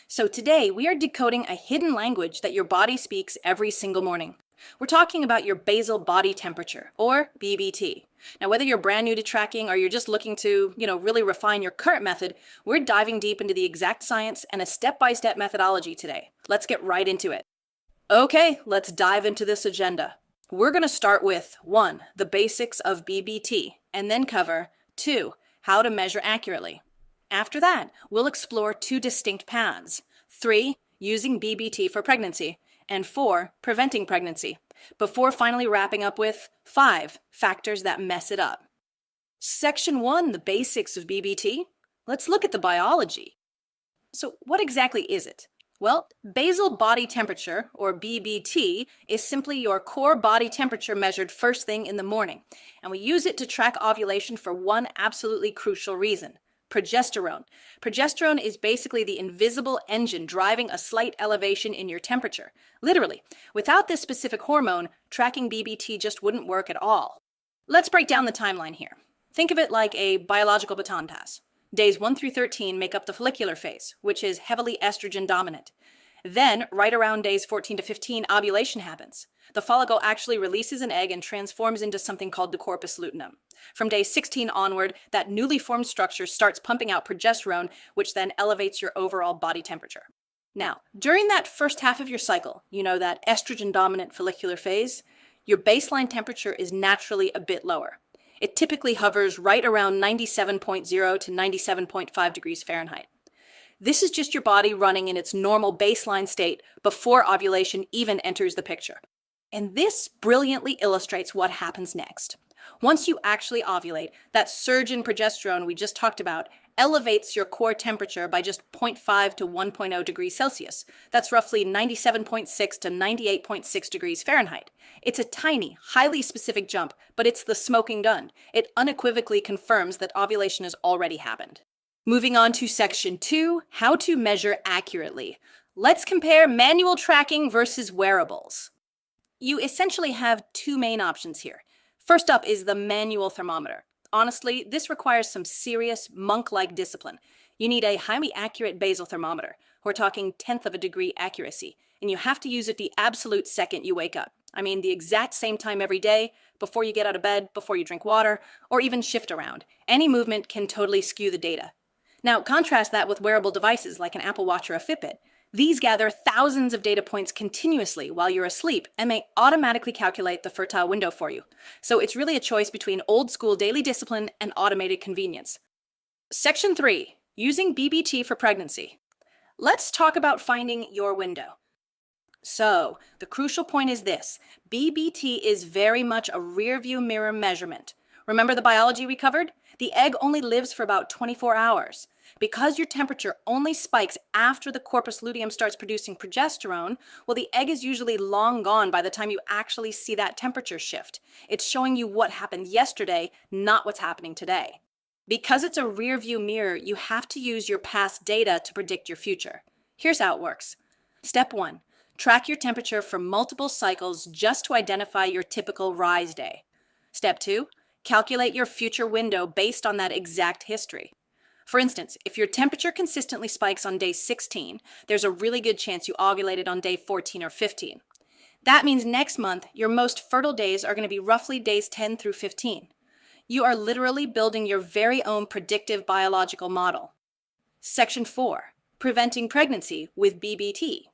So today we are decoding a hidden language that your body speaks every single morning. We're talking about your basal body temperature, or BBT. Now, whether you're brand new to tracking or you're just looking to, really refine your current method, we're diving deep into the exact science and a step-by-step methodology today. Let's get right into it. Okay, let's dive into this agenda. We're going to start with 1, the basics of BBT, and then cover 2, how to measure accurately. After that, we'll explore 2 distinct paths. 3, using BBT for pregnancy, and 4, preventing pregnancy, before finally wrapping up with 5, factors that mess it up. Section 1, the basics of BBT. Let's look at the biology. So what exactly is it? Well, basal body temperature, or BBT, is simply your core body temperature measured first thing in the morning, and we use it to track ovulation for one absolutely crucial reason: progesterone. Progesterone is basically the invisible engine driving a slight elevation in your temperature. Literally, without this specific hormone, tracking BBT just wouldn't work at all. Let's break down the timeline here. Think of it like a biological baton pass. Days 1 through 13 make up the follicular phase, which is heavily estrogen dominant. Then, right around days 14 to 15, ovulation happens. The follicle actually releases an egg and transforms into something called the corpus luteum. From day 16 onward, that newly formed structure starts pumping out progesterone, which then elevates your overall body temperature. Now, during that first half of your cycle, that estrogen-dominant follicular phase, your baseline temperature is naturally a bit lower. It typically hovers right around 97.0 to 97.5 degrees Fahrenheit. This is just your body running in its normal baseline state before ovulation even enters the picture. And this brilliantly illustrates what happens next. Once you actually ovulate, that surge in progesterone we just talked about elevates your core temperature by just 0.5 to 1.0 degrees Celsius. That's roughly 97.6 to 98.6 degrees Fahrenheit. It's a tiny, highly specific jump, but it's the smoking gun. It unequivocally confirms that ovulation has already happened. Moving on to section 2, how to measure accurately. Let's compare manual tracking versus wearables. You essentially have 2 main options here. First up is the manual thermometer. Honestly, this requires some serious monk-like discipline. You need a highly accurate basal thermometer. We're talking 1/10 of a degree accuracy, and you have to use it the absolute second you wake up. I mean, the exact same time every day, before you get out of bed, before you drink water, or even shift around. Any movement can totally skew the data. Now, contrast that with wearable devices like an Apple Watch or a Fitbit. These gather thousands of data points continuously while you're asleep and may automatically calculate the fertile window for you. So it's really a choice between old-school daily discipline and automated convenience. Section 3, using BBT for pregnancy. Let's talk about finding your window. So, the crucial point is this: BBT is very much a rear-view mirror measurement. Remember the biology we covered? The egg only lives for about 24 hours. Because your temperature only spikes after the corpus luteum starts producing progesterone, well, the egg is usually long gone by the time you actually see that temperature shift. It's showing you what happened yesterday, not what's happening today. Because it's a rear-view mirror, you have to use your past data to predict your future. Here's how it works. Step 1, track your temperature for multiple cycles just to identify your typical rise day. Step 2, calculate your future window based on that exact history. For instance, if your temperature consistently spikes on day 16, there's a really good chance you ovulated on day 14 or 15. That means next month, your most fertile days are going to be roughly days 10 through 15. You are literally building your very own predictive biological model. Section 4, preventing pregnancy with BBT.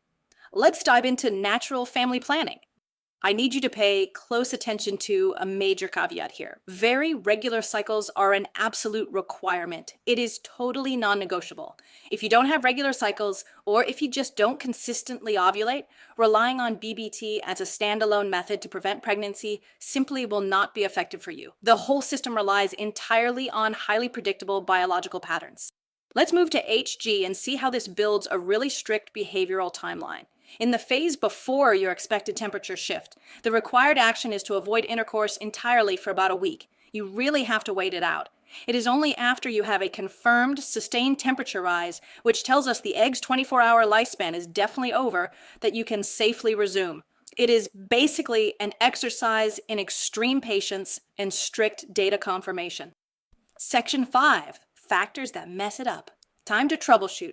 Let's dive into natural family planning. I need you to pay close attention to a major caveat here. Very regular cycles are an absolute requirement. It is totally non-negotiable. If you don't have regular cycles, or if you just don't consistently ovulate, relying on BBT as a standalone method to prevent pregnancy simply will not be effective for you. The whole system relies entirely on highly predictable biological patterns. Let's move to HG and see how this builds a really strict behavioral timeline. In the phase before your expected temperature shift, the required action is to avoid intercourse entirely for about a week. You really have to wait it out. It is only after you have a confirmed, sustained temperature rise, which tells us the egg's 24-hour lifespan is definitely over, that you can safely resume. It is basically an exercise in extreme patience and strict data confirmation. Section 5, factors that mess it up. Time to troubleshoot.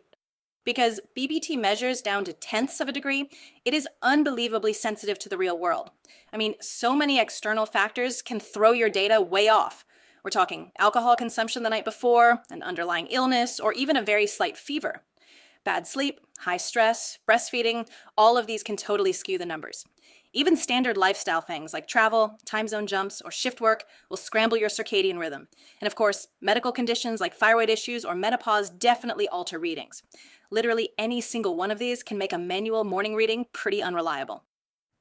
Because BBT measures down to tenths of a degree, it is unbelievably sensitive to the real world. I mean, so many external factors can throw your data way off. We're talking alcohol consumption the night before, an underlying illness, or even a very slight fever. Bad sleep, high stress, breastfeeding, all of these can totally skew the numbers. Even standard lifestyle things like travel, time zone jumps, or shift work will scramble your circadian rhythm. And of course, medical conditions like thyroid issues or menopause definitely alter readings. Literally any single one of these can make a manual morning reading pretty unreliable.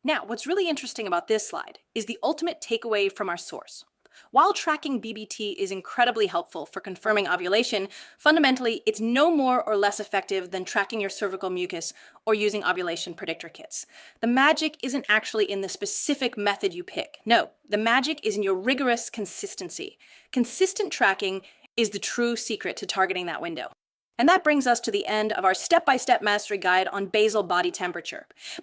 Now, what's really interesting about this slide is the ultimate takeaway from our source. While tracking BBT is incredibly helpful for confirming ovulation, fundamentally, it's no more or less effective than tracking your cervical mucus or using ovulation predictor kits. The magic isn't actually in the specific method you pick. No, the magic is in your rigorous consistency. Consistent tracking is the true secret to targeting that window. And that brings us to the end of our step-by-step mastery guide on basal body temperature.